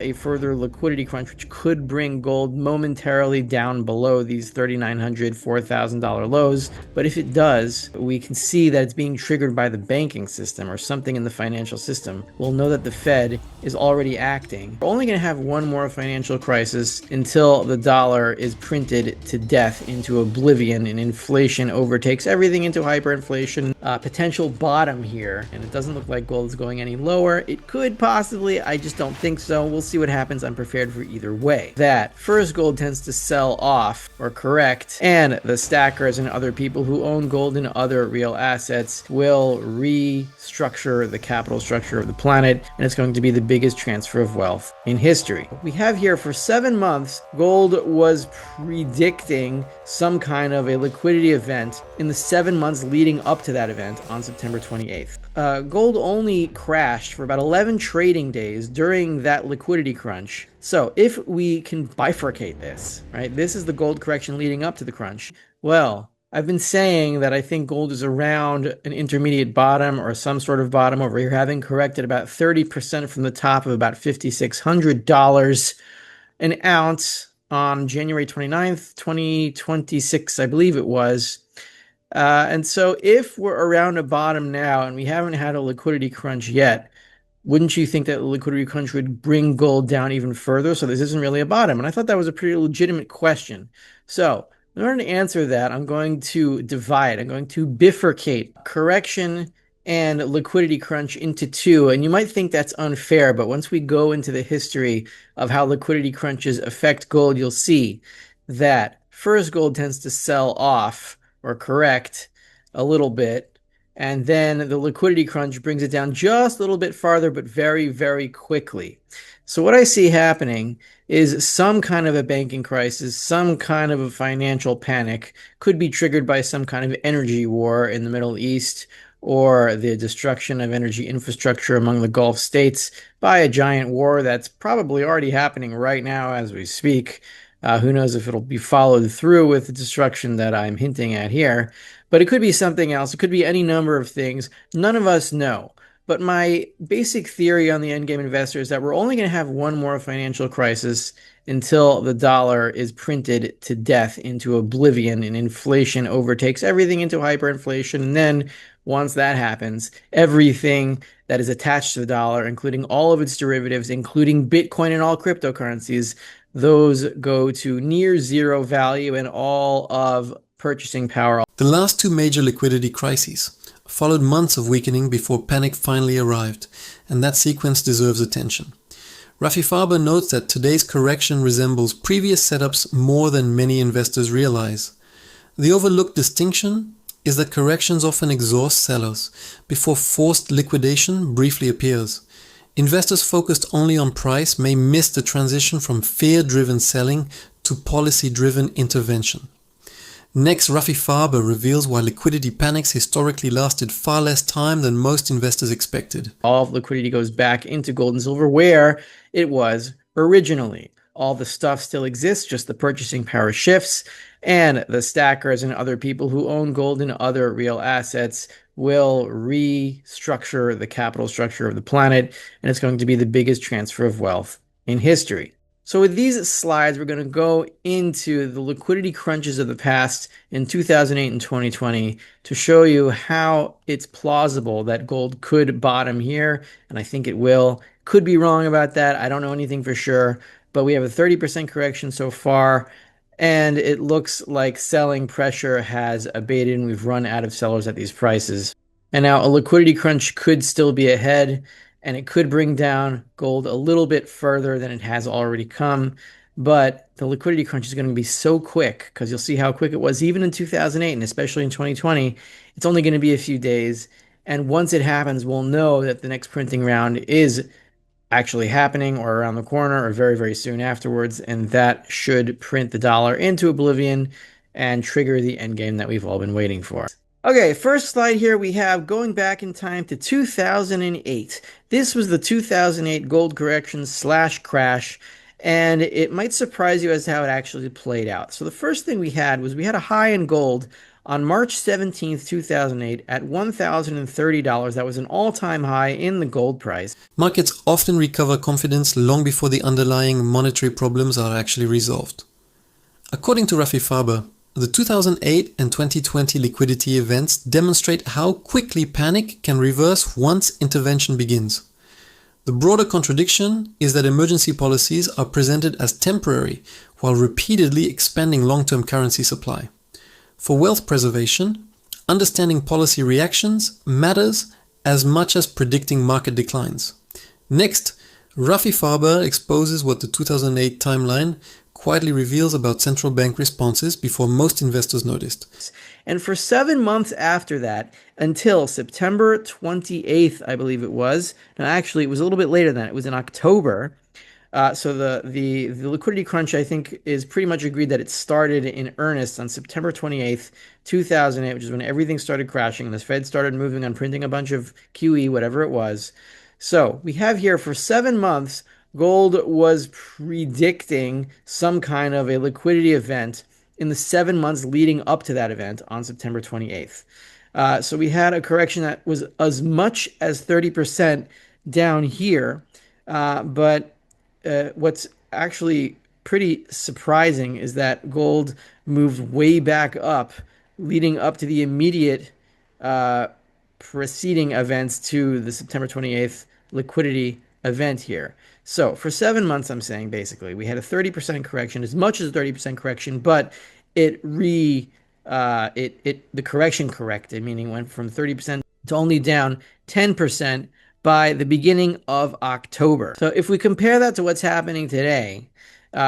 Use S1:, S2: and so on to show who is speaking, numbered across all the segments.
S1: a further liquidity crunch, which could bring gold momentarily down below these $3,900, $4,000 lows. But if it does, we can see that it's being triggered by the banking system or something in the financial system. We'll know that the Fed is already acting. We're only going to have one more financial crisis until the dollar is printed to death into oblivion and inflation overtakes everything into hyperinflation. Potential bottom here, and it doesn't look like gold is going any lower. It could possibly, I just don't think so. We'll see what happens. I'm prepared for either way. That first, gold tends to sell off or correct, and the stackers and other people who own gold and other real assets will restructure the capital structure of the planet, and it's going to be the biggest transfer of wealth in history. We have here for 7 months, gold was predicting some kind of a liquidity event in the 7 months leading up to that event on September 28th. Gold only crashed for about 11 trading days during that liquidity crunch. So if we can bifurcate this, right, this is the gold correction leading up to the crunch. Well, I've been saying that I think gold is around an intermediate bottom or some sort of bottom over here, having corrected about 30% from the top of about $5,600 an ounce on January 29th, 2026, I believe it was. And so if we're around a bottom now and we haven't had a liquidity crunch yet, wouldn't you think that the liquidity crunch would bring gold down even further? So this isn't really a bottom. And I thought that was a pretty legitimate question. So in order to answer that, I'm going to divide. I'm going to bifurcate correction and liquidity crunch into two. And you might think that's unfair, but once we go into the history of how liquidity crunches affect gold, you'll see that first, gold tends to sell off or correct a little bit, and then the liquidity crunch brings it down just a little bit farther, but very, very quickly. So what I see happening is some kind of a banking crisis, some kind of a financial panic, could be triggered by some kind of energy war in the Middle East, or the destruction of energy infrastructure among the Gulf states by a giant war that's probably already happening right now as we speak. Who knows if it'll be followed through with the destruction that I'm hinting at here. But it could be something else. It could be any number of things. None of us know. But my basic theory on the endgame investor is that we're only going to have one more financial crisis until the dollar is printed to death into oblivion and inflation overtakes everything into hyperinflation. And then once that happens, everything that is attached to the dollar, including all of its derivatives, including Bitcoin and all cryptocurrencies, those go to near zero value and all of purchasing power.
S2: The last two major liquidity crises followed months of weakening before panic finally arrived, and that sequence deserves attention. Rafi Farber notes that today's correction resembles previous setups more than many investors realize. The overlooked distinction is that corrections often exhaust sellers before forced liquidation briefly appears. Investors focused only on price may miss the transition from fear-driven selling to policy-driven intervention. Next, Rafi Farber reveals why liquidity panics historically lasted far less time than most investors expected.
S1: All of liquidity goes back into gold and silver where it was originally. All the stuff still exists, just the purchasing power shifts, and the stackers and other people who own gold and other real assets will restructure the capital structure of the planet, and it's going to be the biggest transfer of wealth in history. So with these slides, we're going to go into the liquidity crunches of the past in 2008 and 2020 to show you how it's plausible that gold could bottom here, and I think it will. Could be wrong about that. I don't know anything for sure, but we have a 30% correction so far, and it looks like selling pressure has abated and we've run out of sellers at these prices. And now a liquidity crunch could still be ahead, and it could bring down gold a little bit further than it has already come. But the liquidity crunch is going to be so quick, because you'll see how quick it was even in 2008 and especially in 2020. It's only going to be a few days. And once it happens, we'll know that the next printing round is actually happening or around the corner or very, very soon afterwards. And that should print the dollar into oblivion and trigger the endgame that we've all been waiting for. Okay, first slide here we have going back in time to 2008. This was the 2008 gold correction / crash, and it might surprise you as to how it actually played out. So the first thing we had was we had a high in gold On March 17th, 2008, at $1,030, that was an all-time high in the gold price.
S2: Markets often recover confidence long before the underlying monetary problems are actually resolved. According to Rafi Farber, the 2008 and 2020 liquidity events demonstrate how quickly panic can reverse once intervention begins. The broader contradiction is that emergency policies are presented as temporary while repeatedly expanding long-term currency supply. For wealth preservation, understanding policy reactions matters as much as predicting market declines. Next, Rafi Farber exposes what the 2008 timeline quietly reveals about central bank responses before most investors noticed.
S1: And for 7 months after that, until September 28th, I believe it was. No, actually, it was a little bit later than that. It was in October. So the liquidity crunch, I think, is pretty much agreed that it started in earnest on September 28th, 2008, which is when everything started crashing. The Fed started moving on printing a bunch of QE, whatever it was. So we have here for 7 months, gold was predicting some kind of a liquidity event in the 7 months leading up to that event on September 28th. So we had a correction that was as much as 30% down here. But what's actually pretty surprising is that gold moved way back up, leading up to the immediate uh, preceding events to the September 28th liquidity event here. So for 7 months, I'm saying basically we had a 30% correction, as much as a 30% correction, but it re the correction corrected, meaning went from 30% to only down 10% by the beginning of October. So if we compare that to what's happening today,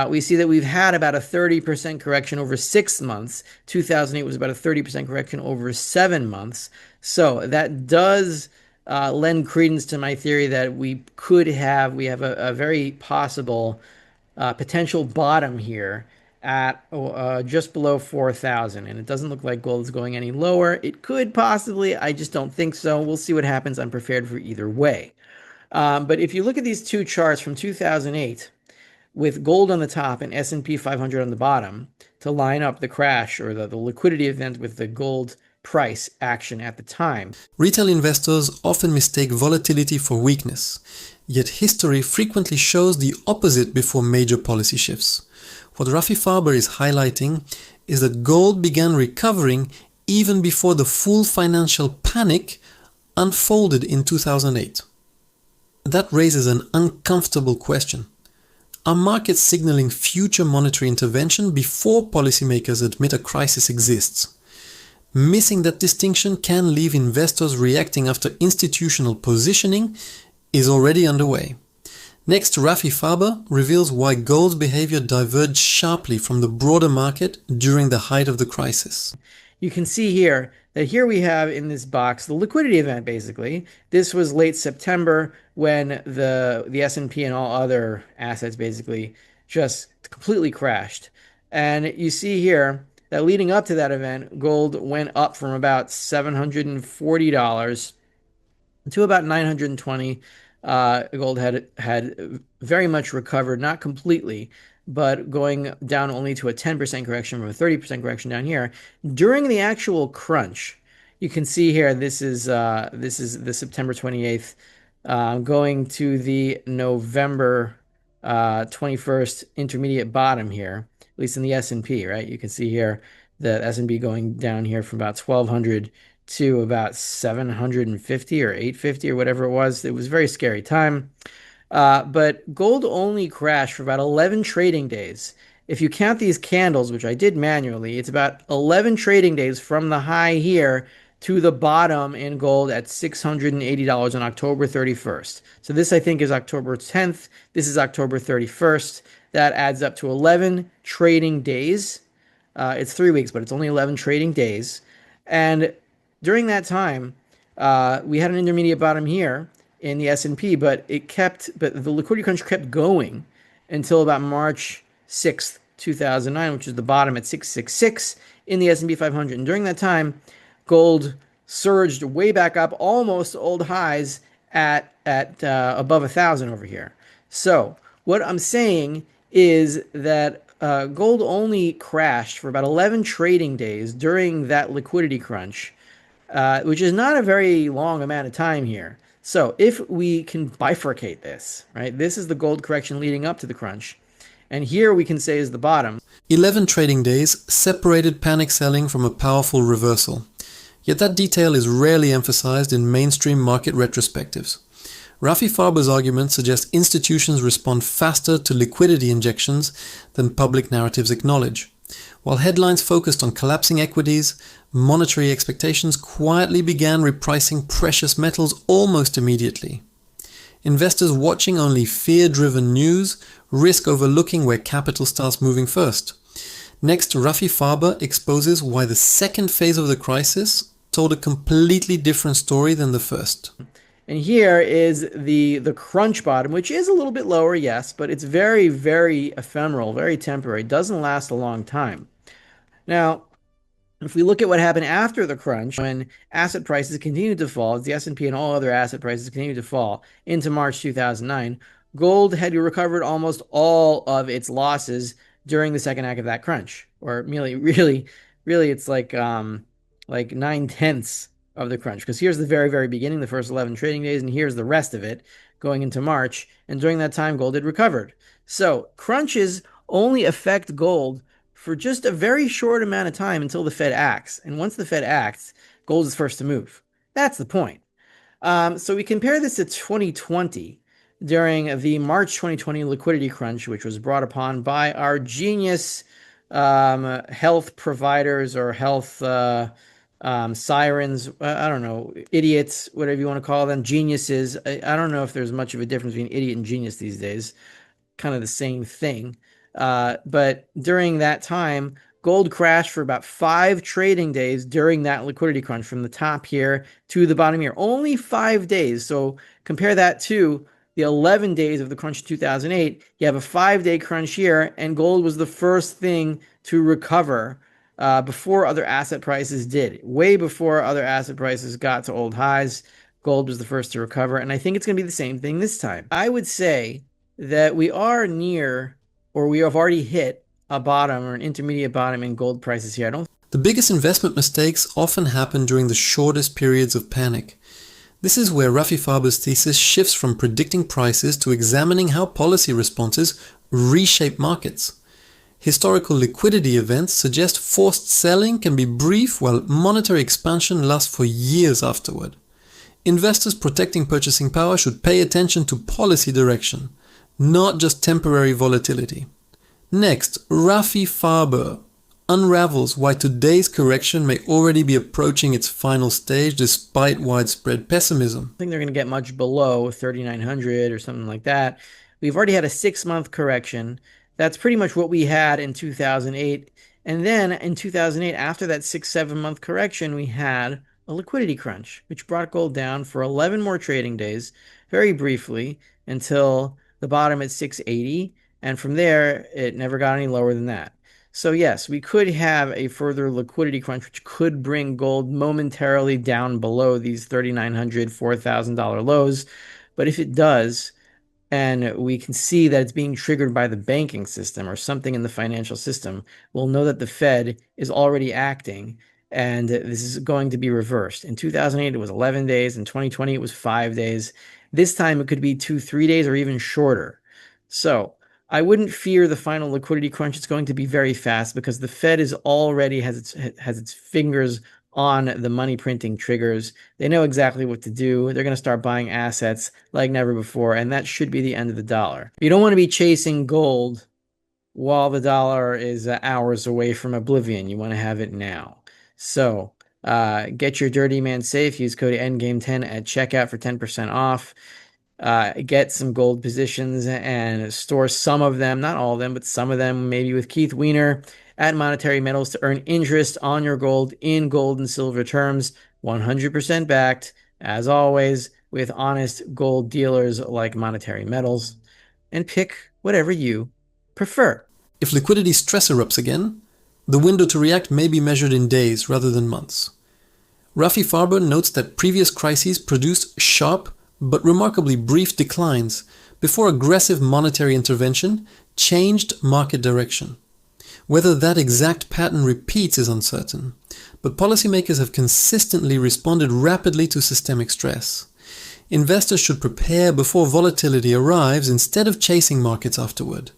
S1: we see that we've had about a 30% correction over 6 months. 2008 was about a 30% correction over 7 months. So that does lend credence to my theory that we have a very possible potential bottom here at just below 4,000. And it doesn't look like gold is going any lower. It could possibly, I just don't think so. We'll see what happens. I'm prepared for either way. But if you look at these two charts from 2008, with gold on the top and S&P 500 on the bottom, to line up the crash or the liquidity event with the gold price action at the time.
S2: Retail investors often mistake volatility for weakness, yet history frequently shows the opposite before major policy shifts. What Rafi Farber is highlighting is that gold began recovering even before the full financial panic unfolded in 2008. That raises an uncomfortable question. Are markets signaling future monetary intervention before policymakers admit a crisis exists? Missing that distinction can leave investors reacting after institutional positioning is already underway. Next, Rafi Farber reveals why gold's behavior diverged sharply from the broader market during the height of the crisis.
S1: You can see here that here we have in this box the liquidity event, basically. This was late September when the S&P and all other assets basically just completely crashed. And you see here that leading up to that event, gold went up from about $740 to about 920. Gold had very much recovered, not completely, but going down only to a 10% correction from a 30% correction down here. During the actual crunch, you can see here this is the September 28th, going to the November 21st intermediate bottom here, at least in the S&P, right? You can see here the S&P going down here from about 1200 to about 750 or 850 or whatever it was. It was a very scary time. But gold only crashed for about 11 trading days. If you count these candles, which I did manually, it's about 11 trading days from the high here to the bottom in gold at $680 on October 31st. So this, I think, is October 10th. This is October 31st. That adds up to 11 trading days. It's 3 weeks, but it's only 11 trading days. And during that time, we had an intermediate bottom here in the S&P, but the liquidity crunch kept going until about March 6th, 2009, which is the bottom at 666 in the S&P 500. And during that time, gold surged way back up, almost old highs at above 1,000 over here. So what I'm saying is that gold only crashed for about 11 trading days during that liquidity crunch, which is not a very long amount of time here. So if we can bifurcate this, right, this is the gold correction leading up to the crunch. And here we can say is the bottom.
S2: 11 trading days separated panic selling from a powerful reversal. Yet that detail is rarely emphasized in mainstream market retrospectives. Rafi Farber's argument suggests institutions respond faster to liquidity injections than public narratives acknowledge. While headlines focused on collapsing equities, monetary expectations quietly began repricing precious metals almost immediately. Investors watching only fear-driven news risk overlooking where capital starts moving first. Next, Rafi Farber exposes why the second phase of the crisis told a completely different story than the first.
S1: And here is the crunch bottom, which is a little bit lower, yes, but it's very, very ephemeral, very temporary. It doesn't last a long time. Now, if we look at what happened after the crunch, when asset prices continued to fall, the S&P and all other asset prices continued to fall into March 2009, gold had recovered almost all of its losses during the second act of that crunch, or really, it's like 9/10 of the crunch. Because here's the very, very beginning, the first 11 trading days, and here's the rest of it going into March. And during that time, gold had recovered. So crunches only affect gold for just a very short amount of time until the Fed acts. And once the Fed acts, gold is first to move. That's the point. So we compare this to 2020 during the March 2020 liquidity crunch, which was brought upon by our genius health providers or health sirens, I don't know, idiots, whatever you want to call them, geniuses. I don't know if there's much of a difference between idiot and genius these days. Kind of the same thing. But during that time, gold crashed for about 5 trading days during that liquidity crunch from the top here to the bottom here. Only 5 days. So compare that to the 11 days of the crunch in 2008. You have a 5-day crunch here, and gold was the first thing to recover before other asset prices did. Way before other asset prices got to old highs, gold was the first to recover. And I think it's going to be the same thing this time. I would say that we are near, or we have already hit a bottom or an intermediate bottom in gold prices here.
S2: The biggest investment mistakes often happen during the shortest periods of panic. This is where Rafi Farber's thesis shifts from predicting prices to examining how policy responses reshape markets. Historical liquidity events suggest forced selling can be brief while monetary expansion lasts for years afterward. Investors protecting purchasing power should pay attention to policy direction, not just temporary volatility. Next, Rafi Farber unravels why today's correction may already be approaching its final stage despite widespread pessimism.
S1: I think they're going to get much below 3,900 or something like that. We've already had a 6-month correction. That's pretty much what we had in 2008. And then in 2008, after that 6-7 month correction, we had a liquidity crunch, which brought gold down for 11 more trading days, very briefly, until the bottom at 680. And from there, it never got any lower than that. So yes, we could have a further liquidity crunch, which could bring gold momentarily down below these $3,900, $4,000 lows. But if it does, and we can see that it's being triggered by the banking system or something in the financial system, we'll know that the Fed is already acting, and this is going to be reversed. In 2008, it was 11 days. In 2020, it was 5 days. This time, it could be 2-3 days or even shorter. So I wouldn't fear the final liquidity crunch. It's going to be very fast because the Fed is already has its fingers on the money printing triggers. They know exactly what to do. They're going to start buying assets like never before, and that should be the end of the dollar. You don't want to be chasing gold while the dollar is hours away from oblivion. You want to have it now. So get your dirty man safe. Use code endgame10 at checkout for 10% off. Get some gold positions and store some of them, not all of them, but some of them, maybe with Keith Weiner at Monetary Metals to earn interest on your gold in gold and silver terms, 100% backed, as always, with honest gold dealers like Monetary Metals, and pick whatever you prefer.
S2: If liquidity stress erupts again, the window to react may be measured in days rather than months. Rafi Farber notes that previous crises produced sharp but remarkably brief declines before aggressive monetary intervention changed market direction. Whether that exact pattern repeats is uncertain, but policymakers have consistently responded rapidly to systemic stress. Investors should prepare before volatility arrives instead of chasing markets afterward.